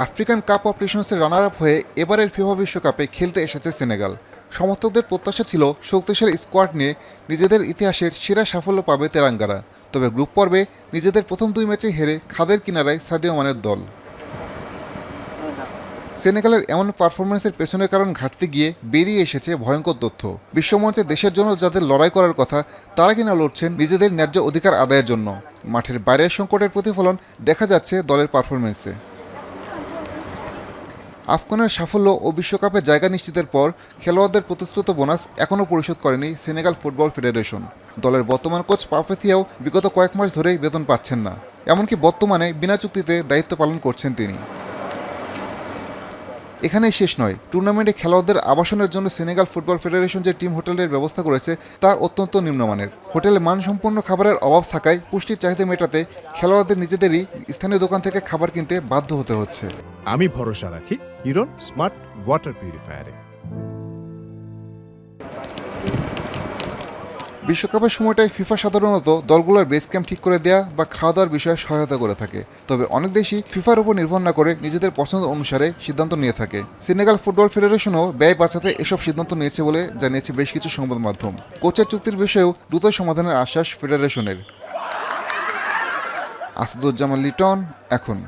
African cup of নেশনসের runner up হয়ে এবারের ফিফা বিশ্বকাপে খেলতে এসেছে সেনেগাল। সমর্থকদের প্রত্যাশা ছিল শক্তিশালী স্কোয়াড নিয়ে নিজেদের ইতিহাসের সেরা সাফল্য পাবে তেরাঙ্গারা। তবে গ্রুপ পর্বে নিজেদের প্রথম 2 ম্যাচে হেরে খাদের কিনারায় সাদিও মানের দল। সেনেগালের এমন পারফরমেন্সের পেছনের কারণ ঘাটতে গিয়ে বেরিয়ে এসেছে ভয়ঙ্কর তথ্য। বিশ্বমঞ্চে দেশের জন্য যাদের লড়াই করার কথা তারা কিনা লড়ছেন নিজেদের ন্যায্য অধিকার আদায়ের জন্য। মাঠের বাইরের সংকটের প্রতিফলন দেখা যাচ্ছে দলের পারফরমেন্সে। আফগানের সাফল্য ও বিশ্বকাপে জায়গা নিশ্চিতের পর খেলোয়াড়দের প্রতিশ্রুত বোনাস এখনও পরিশোধ করেনি সেনেগাল ফুটবল ফেডারেশন। দলের বর্তমান কোচ পাফেথিয়াও বিগত কয়েক মাস ধরেই বেতন পাচ্ছেন না, এমনকি বর্তমানে বিনা চুক্তিতে দায়িত্ব পালন করছেন তিনি। এখানেই শেষ নয়, টুর্নামেন্টে খেলোয়াড়দের আবাসনের জন্য সেনেগাল ফুটবল ফেডারেশন যে টিম হোটেলের ব্যবস্থা করেছে তা অত্যন্ত নিম্নমানের। হোটেলে মানসম্পন্ন খাবারের অভাব থাকায় পুষ্টির চাহিদা মেটাতে খেলোয়াড়দের নিজেদেরই স্থানীয় দোকান থেকে খাবার কিনতে বাধ্য হতে হচ্ছে। আমি ভরসা রাখি হিরন স্মার্ট ওয়াটার পিউরিফায়ারে। বিশ্বকাপের সময়টায় ফিফা সাধারণত দলগুলোর বেস ক্যাম্প ঠিক করে দেয়া বা খাওয়া দাওয়ার বিষয়ে সহায়তা করে থাকে। তবে অনেক দেশই ফিফার উপর নির্ভর না করে নিজেদের পছন্দ অনুসারে সিদ্ধান্ত নিয়ে থাকে। সেনেগাল ফুটবল ফেডারেশনও ব্যয় বাঁচাতে এসব সিদ্ধান্ত নিয়েছে বলে জানিয়েছে বেশ কিছু সংবাদ মাধ্যম। কোচের চুক্তির বিষয়েও দ্রুত সমাধানের আশ্বাস ফেডারেশনের। আসাদুজ্জামান লিটন, এখন।